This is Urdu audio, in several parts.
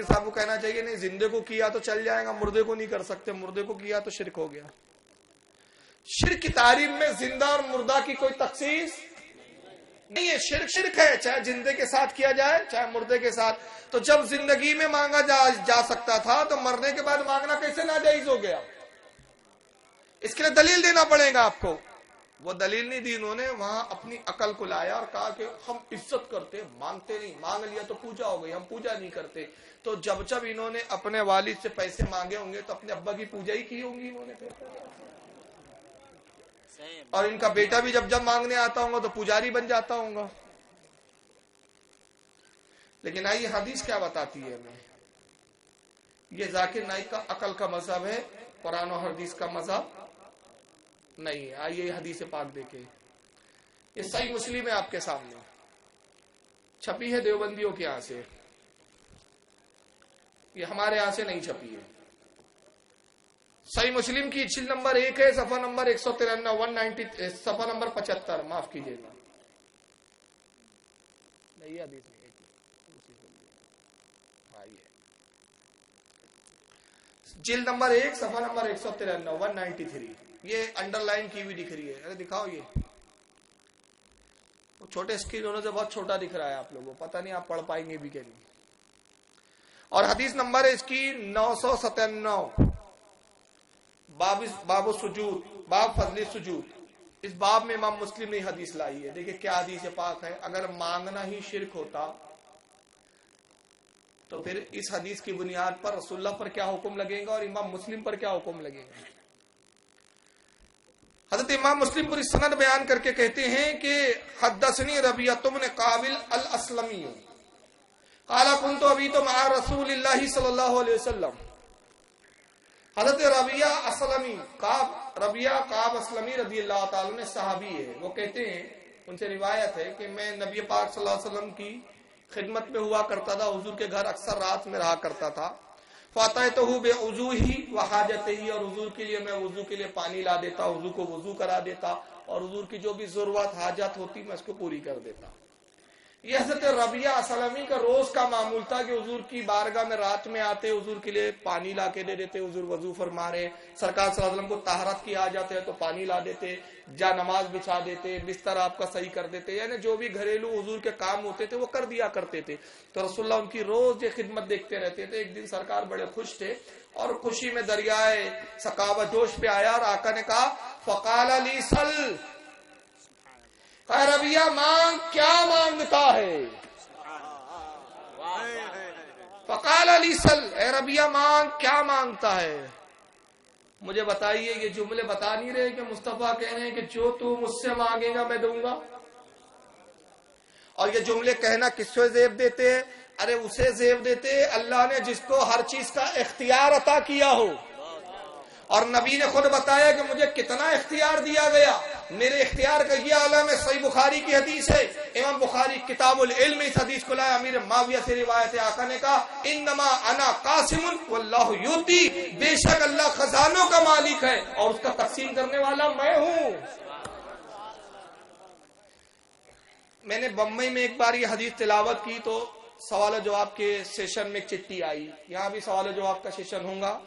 صاحب کو کہنا چاہیے نہیں زندے کو کیا تو چل جائے گا, مردے کو نہیں کر سکتے, مردے کو کیا تو شرک ہو گیا. شرک کی تعریف میں زندہ اور مردہ کی کوئی تخصیص نہیں ہے. شرک شرک ہے, چاہے زندے کے ساتھ کیا جائے چاہے مردے کے ساتھ. تو جب زندگی میں مانگا جا سکتا تھا تو مرنے کے بعد مانگنا کیسے ناجائز ہو گیا؟ اس کے لیے دلیل دینا پڑے گا آپ کو. وہ دلیل نہیں دی انہوں نے, وہاں اپنی عقل کو لایا اور کہا کہ ہم عزت کرتے, مانگتے نہیں, مانگ لیا تو پوجا ہو گئی, ہم پوجا نہیں کرتے. تو جب انہوں نے اپنے والد سے پیسے مانگے ہوں گے تو اپنے ابا کی پوجا ہی کی ہوں گی انہوں نے پھر. اور ان کا بیٹا بھی جب مانگنے آتا ہوگا تو پجاری بن جاتا ہوگا. لیکن آئیے حدیث کیا بتاتی ہے ہمیں. یہ ذاکر نائک کا عقل کا مذہب ہے, قرآن و حدیث کا مذہب نہیں ہے. آئیے یہ حدیث پاک دیکھیں, یہ صحیح مسلم ہے آپ کے سامنے, چھپی ہے دیوبندیوں کے یہاں سے, یہ ہمارے یہاں سے نہیں چھپی ہے. صحیح مسلم کی جلد نمبر 1 ہے, صفحہ نمبر 193 صفحہ نمبر 75, معاف کیجیے گا. نہیں حدیث نہیں جلد نمبر 1 صفحہ نمبر 193 یہ انڈر لائن کی ہوئی دکھ رہی ہے. ارے دکھاؤ, یہ چھوٹے اسکرین ہونے سے بہت چھوٹا دکھ رہا ہے آپ لوگوں کو, پتہ نہیں آپ پڑھ پائیں گے بھی کہ نہیں. اور حدیث نمبر ہے اس کی 997, باب السجود, باب فضل السجود. اس باب میں امام مسلم نے حدیث لائی ہے. دیکھیں کیا حدیث پاک ہے. اگر مانگنا ہی شرک ہوتا تو پھر اس حدیث کی بنیاد پر رسول اللہ پر کیا حکم لگے گا اور امام مسلم پر کیا حکم لگے گا. حضرت امام مسلم پوری سند بیان کر کے کہتے ہیں کہ حدثنی ربیعۃ بن قابل الاسلمی قال كنت ابیت مع رسول اللہ صلی اللہ علیہ وسلم. حضرت ربیعہ قاب اسلمی رضی اللہ تعالی نے صحابی ہے, وہ کہتے ہیں, ان سے روایت ہے کہ میں نبی پاک صلی اللہ علیہ وسلم کی خدمت میں ہوا کرتا تھا, حضور کے گھر اکثر رات میں رہا کرتا تھا. فاتحتہ بعضوہ وحاجتہ, اور حضور کے لیے میں وضو کے لیے پانی لا دیتا, حضور کو وضو کرا دیتا, اور حضور کی جو بھی ضرورت حاجت ہوتی میں اس کو پوری کر دیتا. یہ حضرت ربیعہ اسلمی کا روز کا معمول تھا کہ حضور کی بارگاہ میں رات میں آتے, حضور کے لیے پانی لا کے دے دیتے, حضور وضو فرما رہے, سرکار صلی اللہ علیہ وسلم کو طہارت کی حاجت ہے تو پانی لا دیتے, جا نماز بچھا دیتے, بستر آپ کا صحیح کر دیتے, یعنی جو بھی گھریلو حضور کے کام ہوتے تھے وہ کر دیا کرتے تھے. تو رسول اللہ ان کی روز یہ خدمت دیکھتے رہتے تھے. ایک دن سرکار بڑے خوش تھے اور خوشی میں دریائے سخاوت جوش پہ آیا, اور آقا نے کہا فقال لی سل, اے ربیعہ مانگ, کیا مانگتا ہے. فقال لی سل, اے ربیعہ مانگ, کیا مانگتا ہے. مجھے بتائیے, یہ جملے بتا نہیں رہے کہ مصطفیٰ کہہ رہے ہیں کہ جو تو مجھ سے مانگے گا میں دوں گا. اور یہ جملے کہنا کس سے زیب دیتے ہیں؟ ارے اسے زیب دیتے اللہ نے جس کو ہر چیز کا اختیار عطا کیا ہو. اور نبی نے خود بتایا کہ مجھے کتنا اختیار دیا گیا. میرے اختیار کا یہ عالم ہے. صحیح بخاری کی حدیث ہے, امام بخاری کتاب العلم اس حدیث کو لایا. امیر معاویہ سے روایت ہے, آقا نے کہا انما انا قاسم واللہ یؤتی, بے شک اللہ خزانوں کا مالک ہے اور اس کا تقسیم کرنے والا میں ہوں. میں نے بمبئی میں ایک بار یہ حدیث تلاوت کی تو سوال و جواب کے سیشن میں ایک چٹھی آئی. یہاں بھی سوال و جواب کا سیشن ہوگا,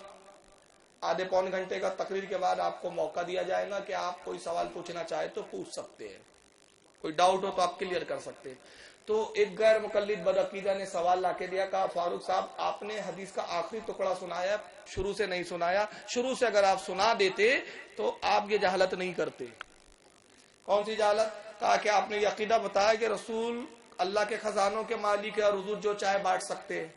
آدھے پون گھنٹے کا. تقریر کے بعد آپ کو موقع دیا جائے گا کہ آپ کوئی سوال پوچھنا چاہے تو پوچھ سکتے ہیں, کوئی ڈاؤٹ ہو تو آپ کلیئر کر سکتے ہیں. تو ایک غیر مقلد بدعقیدہ نے سوال لا کے دیا, کہا فاروق صاحب آپ نے حدیث کا آخری ٹکڑا سنایا, شروع سے نہیں سنایا. شروع سے اگر آپ سنا دیتے تو آپ یہ جہالت نہیں کرتے. کون سی جہالت؟ کہا کہ آپ نے یہ عقیدہ بتایا کہ رسول اللہ کے خزانوں کے مالک ہے اور حضور جو چاہے بانٹ سکتے ہیں.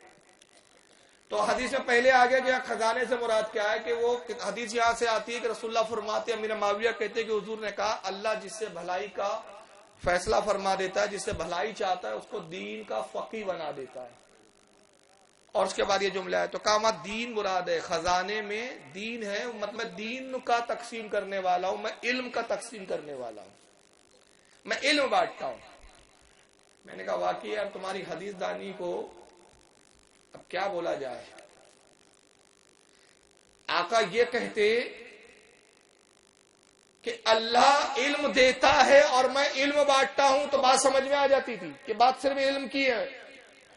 تو حدیث میں پہلے آگے کہ خزانے سے مراد کیا ہے, کہ وہ حدیث یہاں سے آتی ہے کہ رسول اللہ فرماتے ہیں, امیر معاویہ کہتے ہیں کہ حضور نے کہا اللہ جس سے بھلائی کا فیصلہ فرما دیتا ہے, جس سے بھلائی چاہتا ہے اس کو دین کا فقیہ بنا دیتا ہے. اور اس کے بعد یہ جملہ ہے, تو کہا دین مراد ہے, خزانے میں دین ہے, مطلب میں دین کا تقسیم کرنے والا ہوں, میں علم کا تقسیم کرنے والا ہوں, میں علم بانٹتا ہوں. میں نے کہا واقعی یار تمہاری حدیث دانی کو اب کیا بولا جائے. آقا یہ کہتے کہ اللہ علم دیتا ہے اور میں علم بانٹتا ہوں تو بات سمجھ میں آ جاتی تھی کہ بات صرف علم کی ہے.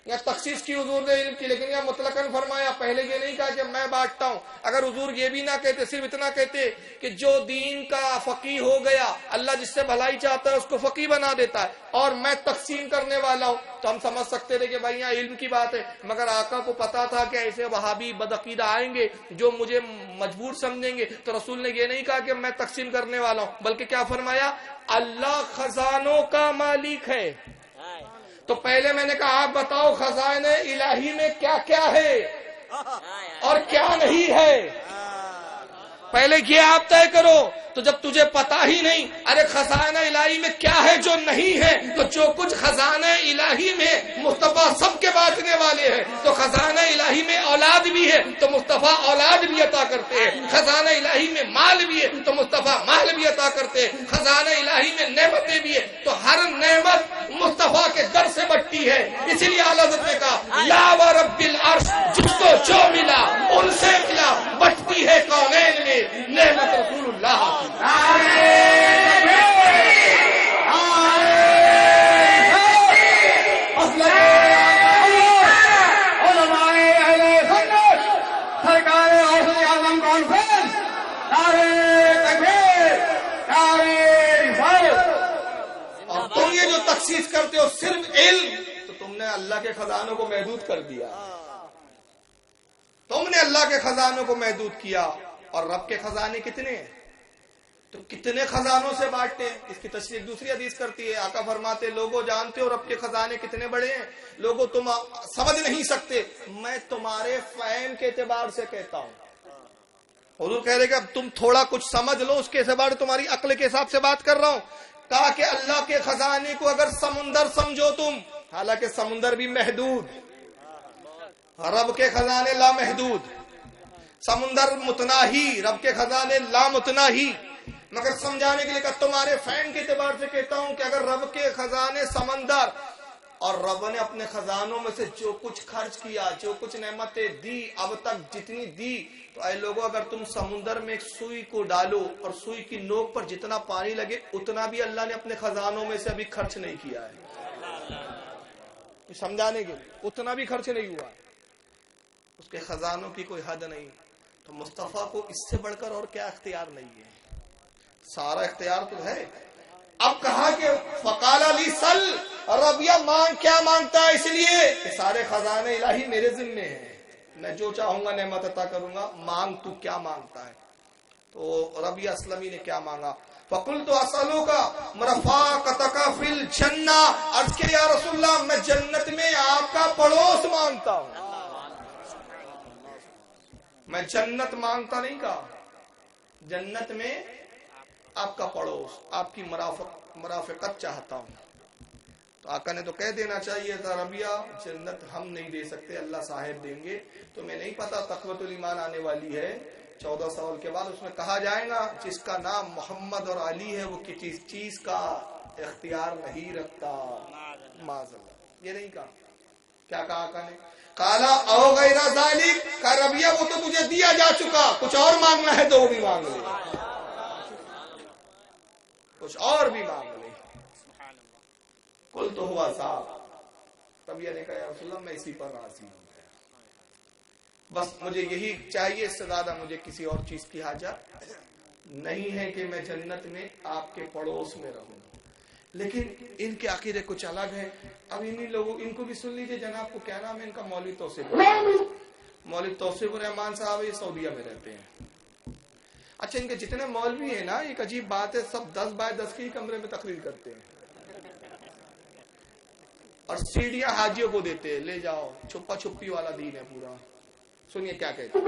یا تخصیص کی حضور نے علم کی، لیکن یہ مطلقاً فرمایا. پہلے یہ نہیں کہا کہ میں بانٹتا ہوں. اگر حضور یہ بھی نہ کہتے، صرف اتنا کہتے کہ جو دین کا فقیہ ہو گیا، اللہ جس سے بھلائی چاہتا ہے اس کو فقیہ بنا دیتا ہے، اور میں تقسیم کرنے والا ہوں، تو ہم سمجھ سکتے تھے کہ بھائی یہاں علم کی بات ہے. مگر آقا کو پتا تھا کہ ایسے وہابی بدعقیدہ آئیں گے جو مجھے مجبور سمجھیں گے، تو رسول نے یہ نہیں کہا کہ میں تقسیم کرنے والا ہوں، بلکہ کیا فرمایا؟ اللہ خزانوں کا مالک ہے. تو پہلے میں نے کہا آپ بتاؤ خزائن الہی میں کیا کیا ہے اور کیا نہیں ہے، پہلے یہ آپ طے کرو. تو جب تجھے پتا ہی نہیں ارے خزانہ الہی میں کیا ہے جو نہیں ہے، تو جو کچھ خزانہ الہی میں مصطفیٰ سب کے بانٹنے والے ہیں. تو خزانہ الہی میں اولاد بھی ہے تو مصطفیٰ اولاد بھی عطا کرتے ہیں. خزانہ الہی میں مال بھی ہے تو مصطفیٰ مال بھی عطا کرتے ہیں. خزانہ الہی میں نعمتیں بھی ہے تو ہر نعمت مصطفیٰ کے در سے بٹتی ہے. اسی لیے اعلیٰ حضرت نے کہا لا ورب العرش، جس کو جو ملا ان سے ملا، بٹتی ہے کونین میں نعمت رسول اللہ. اور تم یہ جو تخصیص کرتے ہو صرف علم، تو تم نے اللہ کے خزانوں کو محدود کر دیا. تم نے اللہ کے خزانوں کو محدود کیا. اور رب کے خزانے کتنے ہیں؟ تو کتنے خزانوں سے بانٹتے ہیں؟ اس کی تشریح دوسری حدیث کرتی ہے. آقا فرماتے لوگوں جانتے ہو رب کے خزانے کتنے بڑے ہیں؟ لوگوں تم سمجھ نہیں سکتے، میں تمہارے فہم کے اعتبار سے کہتا ہوں. حضور کہہ رہے کہ اب تم تھوڑا کچھ سمجھ لو، اس کے اعتبار تمہاری عقل کے حساب سے بات کر رہا ہوں. کہا کہ اللہ کے خزانے کو اگر سمندر سمجھو تم، حالانکہ سمندر بھی محدود، رب کے خزانے لامحدود. سمندر متناہی، رب کے خزانے لامتناہی. مگر سمجھانے کے لیے کہ تمہارے فہم کے اعتبار سے کہتا ہوں کہ اگر رب کے خزانے سمندر، اور رب نے اپنے خزانوں میں سے جو کچھ خرچ کیا، جو کچھ نعمتیں دی اب تک جتنی دی، تو اے لوگوں اگر تم سمندر میں ایک سوئی کو ڈالو اور سوئی کی نوک پر جتنا پانی لگے اتنا بھی اللہ نے اپنے خزانوں میں سے ابھی خرچ نہیں کیا ہے. سمجھانے کے لیے اتنا بھی خرچ نہیں ہوا، اس کے خزانوں کی کوئی حد نہیں. تو مصطفیٰ کو اس سے بڑھ کر اور کیا اختیار نہیں ہے؟ سارا اختیار تو ہے. اب کہا کہ فقال علی سل، ربیہ مانگ، کیا مانگتا ہے؟ اس لیے کہ سارے خزانے الہی میرے ذمے ہیں، میں جو چاہوں گا نعمت عطا کروں گا. مانگ تو کیا مانگتا ہے؟ تو ربیہ اسلمی نے کیا مانگا؟ فقلت اسألوک مرافقتک فی الجنہ، عرض کہ یا رسول اللہ میں جنت میں آپ کا پڑوس مانگتا ہوں. میں جنت مانگتا نہیں، کہا جنت میں آپ کا پڑوس، آپ کی مرافقت چاہتا ہوں. تو آقا نے تو کہہ دینا چاہیے تھا ربیہ جنت ہم نہیں دے سکتے، اللہ صاحب دیں گے. تمہیں نہیں پتا تقویۃ الایمان آنے والی ہے 14 سال کے بعد، اس میں کہا جائے گا جس کا نام محمد اور علی ہے وہ کسی چیز کا اختیار نہیں رکھتا. معاذ اللہ، یہ نہیں کہا. کیا کہا آقا نے؟ کالا او غیر ذالک، کہا ربیہ وہ تو تجھے دیا جا چکا، کچھ اور مانگنا ہے تو وہ بھی مانگ لے، کچھ اور بھی مانگ لے. کل تو ہوا صاحب. ربیہ نے کہا یا رسول اللہ میں اسی پر راضی ہوں، بس مجھے یہی چاہیے، اس سے زیادہ مجھے کسی اور چیز کی حاجت نہیں ہے کہ میں جنت میں آپ کے پڑوس میں رہوں. لیکن ان کے عقیدے کچھ الگ ہے. اب انہی لوگوں ان کو بھی سن لیجیے. جناب کو کیا نام ہے ان کا؟ مولوی توصیف، مولوی توصیف الرحمان صاحب، یہ سعودیہ میں رہتے ہیں. اچھا ان کے جتنے مولوی ہیں نا، ایک عجیب بات ہے، سب 10 بائی 10 کے کمرے میں تقریر کرتے ہیں اور سیڑھیاں حاجیوں کو دیتے ہیں، لے جاؤ. چھپا چھپی والا دین ہے پورا. سنیے کیا کہتے ہیں.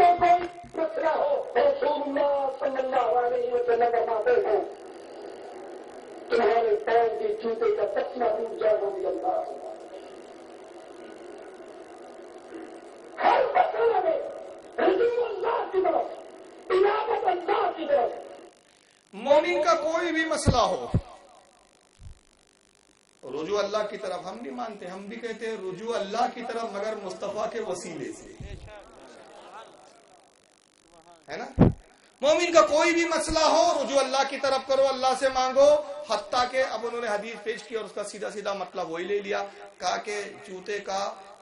تمہارے پیر کے جوتے کا تسمہ ٹوٹ جائے وہ بھی اللہ سے. ہر مسئلے میں رجوع اللہ کی طرف، انابت اللہ کی طرف. مومن کا کوئی بھی مسئلہ ہو، رجوع اللہ کی طرف ہم نہیں مانتے. ہم بھی کہتے ہیں رجوع اللہ کی طرف مگر مصطفیٰ کے وسیلے سے، ہے نا. مومن کا کوئی بھی مسئلہ ہو رجوع اللہ کی طرف کرو، اللہ سے مانگو. حتیٰ کہ اب انہوں نے حدیث پیش کی اور اس کا سیدھا سیدھا مطلب وہی لے لیا. کہا کہ جوتے کا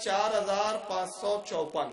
4554।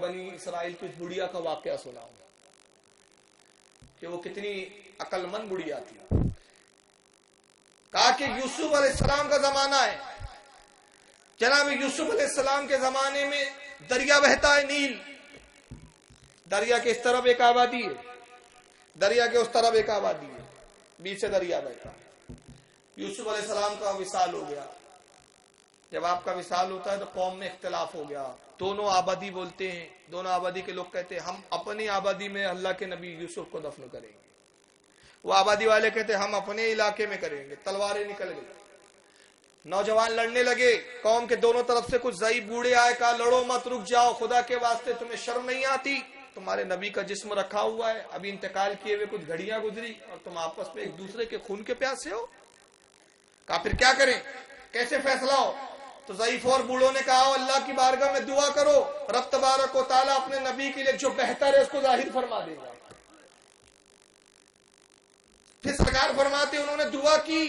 بنی اسرائیل کی بڑھیا کا واقعہ سناؤں کہ وہ کتنی عقل مند بڑھیا تھی. کہا کہ یوسف علیہ السلام کا زمانہ ہے. جناب یوسف علیہ السلام کے زمانے میں دریا بہتا ہے نیل. دریا کے اس طرف ایک آبادی ہے, دریا کے اس طرف ایک آبادی ہے, بیچ سے دریا بہتا ہے. یوسف علیہ السلام کا وصال ہو گیا. جب آپ کا وصال ہوتا ہے تو قوم میں اختلاف ہو گیا. دونوں آبادی بولتے ہیں, دونوں آبادی کے لوگ کہتے ہیں ہم اپنی آبادی میں اللہ کے نبی یوسف کو دفن کریں گے. وہ آبادی والے کہتے ہیں ہم اپنے علاقے میں کریں گے. تلواریں نکل گئی, نوجوان لڑنے لگے. قوم کے دونوں طرف سے کچھ ضعیف بوڑھے آئے, کہا لڑو مت, رک جاؤ, خدا کے واسطے تمہیں شرم نہیں آتی؟ تمہارے نبی کا جسم رکھا ہوا ہے, ابھی انتقال کیے ہوئے کچھ گھڑیاں گزری اور تم آپس میں ایک دوسرے کے خون کے پیاسے ہو. کہا پھر کیا کریں, کیسے فیصلہ ہو؟ تو ضعیف اور بوڑھوں نے کہا اللہ کی بارگاہ میں دعا کرو, رب تبارک و تعالیٰ اپنے نبی کے لیے جو بہتر ہے اس کو ظاہر فرما دے گا. پھر سرکار فرماتے انہوں نے دعا کی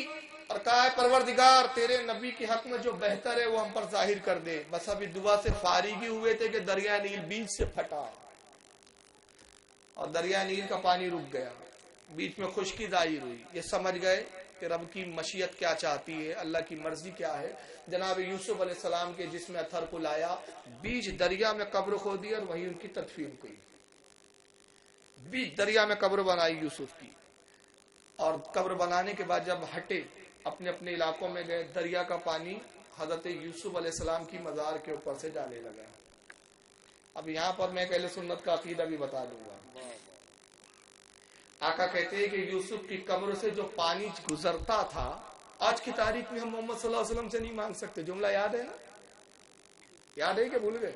اور کہا ہے پروردگار تیرے نبی کے حق میں جو بہتر ہے وہ ہم پر ظاہر کر دے. بس ابھی دعا سے فارغ ہی ہوئے تھے کہ دریا نیل بیچ سے پھٹا اور دریا نیل کا پانی رک گیا, بیچ میں خشکی ظاہر ہوئی. یہ سمجھ گئے کہ رب کی مشیت کیا چاہتی ہے, اللہ کی مرضی کیا ہے. جناب یوسف علیہ السلام کے جسم اتھر کو لایا, بیچ دریا میں قبر کھودی اور وہیں ان کی تدفین کی. بیچ دریا میں قبر بنائی یوسف کی, اور قبر بنانے کے بعد جب ہٹے اپنے اپنے علاقوں میں گئے, دریا کا پانی حضرت یوسف علیہ السلام کی مزار کے اوپر سے جانے لگا. اب یہاں پر میں اہل سنت کا عقیدہ بھی بتا دوں گا. آقا کہتے ہیں کہ یوسف کی قبر سے جو پانی گزرتا تھا, آج کی تاریخ میں ہم محمد صلی اللہ علیہ وسلم سے نہیں مانگ سکتے. جملہ یاد ہے نا, یاد ہے کہ بھول گئے؟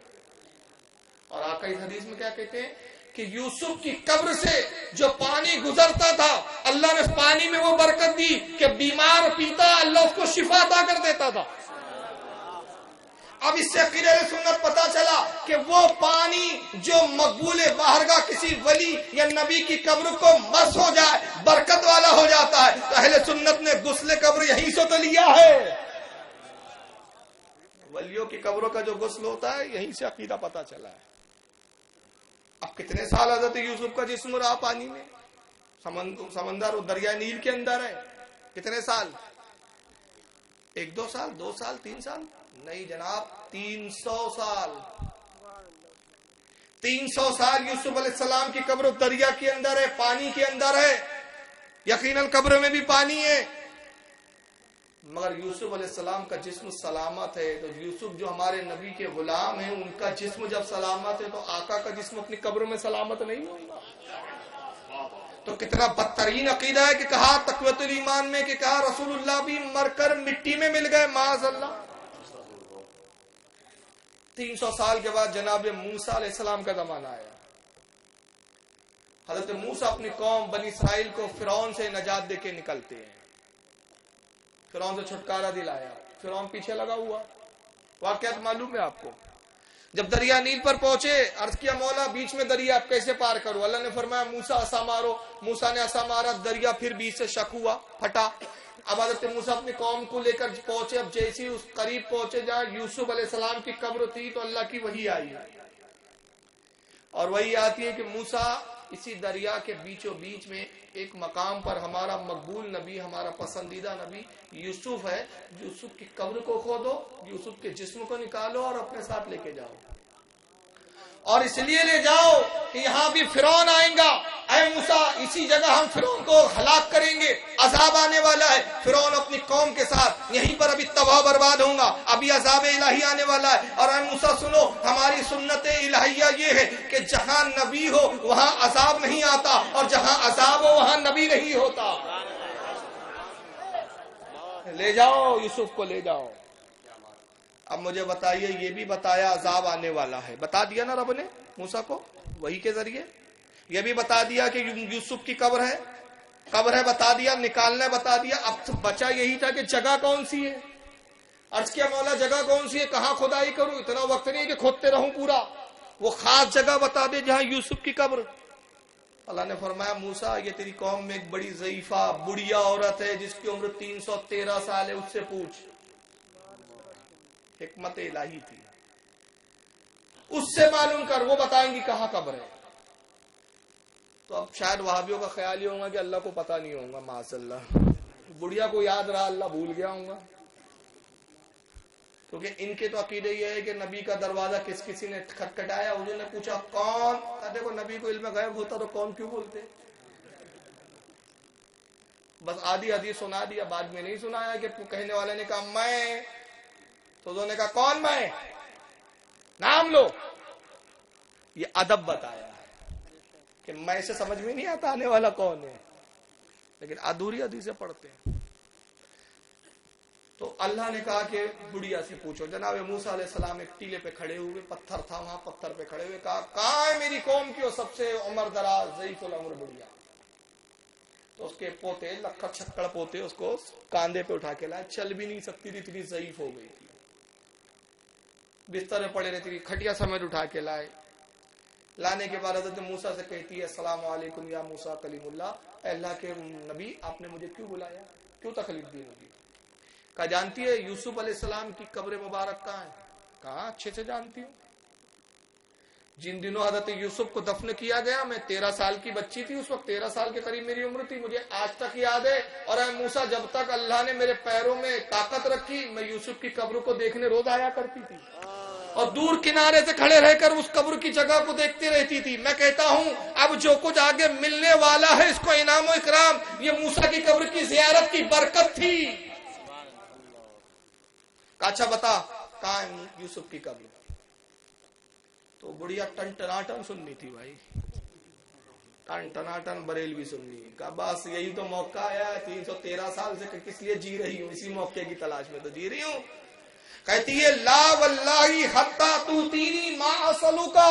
اور آقا اس حدیث میں کیا کہتے ہیں کہ یوسف کی قبر سے جو پانی گزرتا تھا اللہ نے اس پانی میں وہ برکت دی کہ بیمار پیتا اللہ اس کو شفا عطا کر دیتا تھا. اب اس سے عقیدہ سنت پتا چلا کہ وہ پانی جو مقبول بارگاہ کسی ولی یا نبی کی قبر کو مس ہو جائے برکت والا ہو جاتا ہے. تو اہل سنت نے غسل قبر یہیں سے تو لیا ہے. ولیوں کی قبروں کا جو غسل ہوتا ہے یہیں سے عقیدہ پتا چلا ہے. اب کتنے سال حضرت یوسف کا جسم رہا پانی میں, سمندر دریا نیل کے اندر ہے. کتنے سال, 1-2 سال, 2 سال, 3 سال نہیں جناب, 300 سال. 300 سال یوسف علیہ السلام کی قبر دریا کے اندر ہے, پانی کے اندر ہے. یقیناً قبر میں بھی پانی ہے, مگر یوسف علیہ السلام کا جسم سلامت ہے. تو یوسف جو ہمارے نبی کے غلام ہیں ان کا جسم جب سلامت ہے تو آقا کا جسم اپنی قبر میں سلامت نہیں ہوگا. تو کتنا بدترین عقیدہ ہے کہ کہا تقویت الایمان میں کہ کہا رسول اللہ بھی مر کر مٹی میں مل گئے, معاذ اللہ. 300 سال کے بعد جناب موسیٰ علیہ السلام کا زمانہ آیا. حضرت موسیٰ اپنی قوم بنی اسرائیل کو فرعون سے نجات دے کے نکلتے ہیں, فرعون سے چھٹکارا دلایا. فرعون پیچھے لگا ہوا, واقعات معلوم ہے آپ کو. جب دریا نیل پر پہنچے عرض کیا مولا بیچ میں دریا آپ کیسے پار کرو؟ اللہ نے فرمایا موسیٰ عصا مارو. موسیٰ نے عصا مارا, دریا پھر بیچ سے شک ہوا, پھٹا. اب حضرت موسیٰ اپنی قوم کو لے کر پہنچے. اب جیسے اس قریب پہنچے جہاں یوسف علیہ السلام کی قبر تھی تو اللہ کی وحی آئی, اور وہی آتی ہے کہ موسیٰ اسی دریا کے بیچوں بیچ میں ایک مقام پر ہمارا مقبول نبی, ہمارا پسندیدہ نبی یوسف ہے, یوسف کی قبر کو کھودو, یوسف کے جسم کو نکالو اور اپنے ساتھ لے کے جاؤ. اور اس لیے لے جاؤ کہ یہاں بھی فرعون آئیں گا. اے موسیٰ اسی جگہ ہم فرعون کو ہلاک کریں گے, عذاب آنے والا ہے. فرعون اپنی قوم کے ساتھ یہیں پر ابھی تباہ برباد ہوں گا, ابھی عذاب الہی آنے والا ہے. اور اے موسیٰ سنو, ہماری سنت الہیہ یہ ہے کہ جہاں نبی ہو وہاں عذاب نہیں آتا, اور جہاں عذاب ہو وہاں نبی نہیں ہوتا. لے جاؤ یوسف کو, لے جاؤ. اب مجھے بتائیے, یہ بھی بتایا عذاب آنے والا ہے, بتا دیا نا رب نے موسیٰ کو وہی کے ذریعے. یہ بھی بتا دیا کہ یوسف کی قبر ہے, بتا دیا, نکالنا بتا دیا. اب بچا یہی تھا کہ جگہ کون سی ہے. عرض کیا مولا جگہ کون سی ہے, کہاں کھدائی کروں؟ اتنا وقت نہیں کہ کھودتے رہوں پورا. وہ خاص جگہ بتا دے جہاں یوسف کی قبر. اللہ نے فرمایا موسیٰ یہ تیری قوم میں ایک بڑی ضعیفہ بڑھیا عورت ہے جس کی عمر 313 سال ہے, اس سے پوچھ. حکمت الہی تھی. اس سے معلوم کر، وہ بتائیں گی کہاں قبر ہے۔ تو اب شاید وہابیوں کا خیال یہ ہوگا کہ اللہ کو پتہ نہیں ہوگا، معاذ اللہ، بڑھیا کو یاد رہا، اللہ بھول گیا ہوں گا، کیونکہ ان کے تو عقیدہ یہ ہے کہ نبی کا دروازہ کسی نے کھٹکھٹایا، انہوں نے پوچھا کون، دیکھو نبی کو علم غیب ہوتا تو کون کیوں بولتے، بس آدھی حدیث سنا دیا، بعد میں نہیں سنایا کہ کہنے والے نے کہا میں، تو انہوں نے کہا کون میں، نام لو، یہ ادب بتایا ہے کہ میں سے سمجھ میں نہیں آتا آنے والا کون ہے، لیکن ادھوری حدیثیں پڑھتے ہیں۔ تو اللہ نے کہا کہ بڑھیا سے پوچھو۔ جناب موسیٰ علیہ السلام ایک ٹیلے پہ کھڑے ہوئے، پتھر تھا وہاں، پتھر پہ کھڑے ہوئے کہا کہاں ہے میری قوم کی وہ سب سے عمر دراز ضعیف العمر بڑھیا؟ تو اس کے پوتے، لکھڑ چھکڑ پوتے، اس کو کاندھے پہ اٹھا کے لائے، چل بھی نہیں سکتی تھی، اتنی ضعیف ہو گئی تھی، بستر میں پڑے رہتی تھی، کھٹیا سمیت اٹھا کے لائے۔ لانے کے بعد حضرت موسیٰ سے کہتی ہے السلام علیکم یا موسیٰ کلیم اللہ، اے اللہ کے نبی آپ نے مجھے کیوں بلایا، کیوں تکلیف دی مجھے؟ کہا جانتی ہے یوسف علیہ السلام کی قبر مبارک کہاں ہے؟ کہا اچھے سے جانتی ہوں، جن دنوں حضرت یوسف کو دفن کیا گیا میں 13 سال کی بچی تھی، اس وقت 13 سال کے قریب میری عمر تھی، مجھے آج تک یاد ہے۔ اور اے موسیٰ جب تک اللہ نے میرے پیروں میں طاقت رکھی میں یوسف کی قبر کو دیکھنے روز آیا کرتی تھی، اور دور کنارے سے کھڑے رہ کر اس قبر کی جگہ کو دیکھتی رہتی تھی۔ میں کہتا ہوں اب جو کچھ آگے ملنے والا ہے اس کو انعام و اکرام یہ موسیٰ کی قبر کی زیارت کی برکت تھی۔ اچھا بتا کہاں ہے یوسف کی قبر؟ تو بڑھیا ٹن ٹناٹن سننی تھی بھائی، ٹن ٹناٹن بریلوی سننی۔ کہا بس یہی تو موقع آیا ہے، 313 سال سے کس لیے جی رہی ہوں، اسی موقع کی تلاش میں تو جی رہی ہوں۔ کہتی ہے لا واللہ حتی توتینی ما اسلوکا،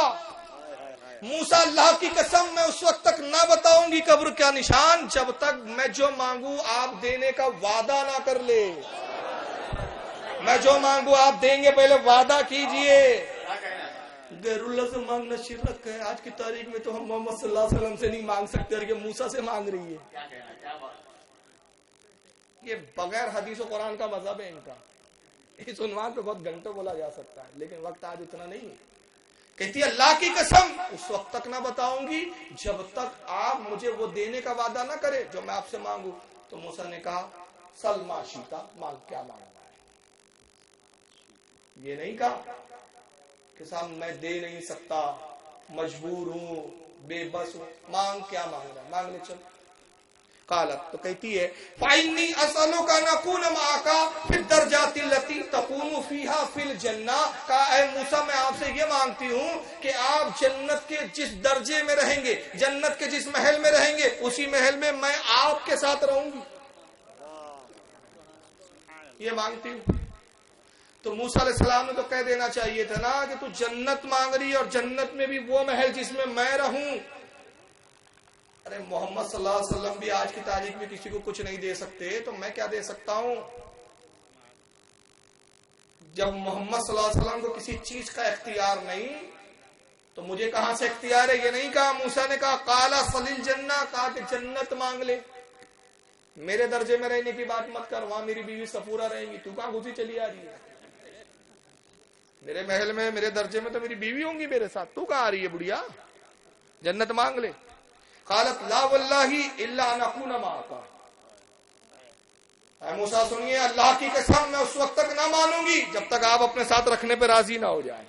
موسیٰ اللہ کی قسم میں اس وقت تک نہ بتاؤں گی قبر کا نشان جب تک میں جو مانگوں آپ دینے کا وعدہ نہ کر لے، میں جو مانگوں آپ دیں گے، پہلے وعدہ کیجئے۔ غیر اللہ سے مانگنا شرک ہے، آج کی تاریخ میں تو ہم محمد صلی اللہ علیہ وسلم سے نہیں مانگ سکتے اور یہ موسیٰ سے مانگ رہی ہے۔ یہ بغیر حدیث و قرآن کا مذہب ہے ان کا، اس عنوان پہ بہت گھنٹوں بولا جا سکتا ہے لیکن وقت آج اتنا نہیں ہے۔ کہتی ہے اللہ کی قسم اس وقت تک نہ بتاؤں گی جب تک آپ مجھے وہ دینے کا وعدہ نہ کرے جو میں آپ سے مانگوں۔ تو موسیٰ نے کہا سل ما شیتا، مانگ کیا مانگنا ہے؟ یہ نہیں کہا کہ صاحب میں دے نہیں سکتا، مجبور ہوں، بے بس ہوں، مانگ کیا مانگنا ہے؟ مانگ لے چل۔ قالت تو کہتی ہے فَإِنِّي أَسْأَلُكَ نَكُونَ مَعَكَ فِي الدَّرَجَاتِ الَّتِي تَكُونُ فِيهَا فِي الْجَنَّةِ، کہا اے موسیٰ میں آپ سے یہ مانگتی ہوں کہ آپ جنت کے جس درجے میں رہیں گے، جنت کے جس محل میں رہیں گے اسی محل میں میں آپ کے ساتھ رہوں گی، یہ مانگتی ہوں۔ تو موسیٰ علیہ السلام نے تو کہہ دینا چاہیے تھا نا کہ تو جنت مانگ رہی اور جنت میں بھی وہ محل جس میں میں رہوں۔ ارے محمد صلی اللہ علیہ وسلم بھی آج کی تاریخ میں کسی کو کچھ نہیں دے سکتے تو میں کیا دے سکتا ہوں؟ جب محمد صلی اللہ علیہ وسلم کو کسی چیز کا اختیار نہیں تو مجھے کہاں سے اختیار ہے؟ یہ نہیں کہا موسیٰ نے کہا قالا صلیل جنہ، کہا کہ جنت مانگ لے، میرے درجے میں رہنے کی بات مت کر، وہاں میری بیوی صفورہ رہیں گی، تو کہاں گھسی چلی آ رہی ہے؟ میرے محل میں میرے درجے میں تو میری بیوی ہوں گی میرے ساتھ، تو کہاں آ رہی ہے بڑھیا؟ جنت مانگ لے۔ قالت لا واللہ الا ان اکون معک، اے موسیٰ سنیے اللہ کی قسم میں اس وقت تک نہ مانوں گی جب تک آپ اپنے ساتھ رکھنے پہ راضی نہ ہو جائیں۔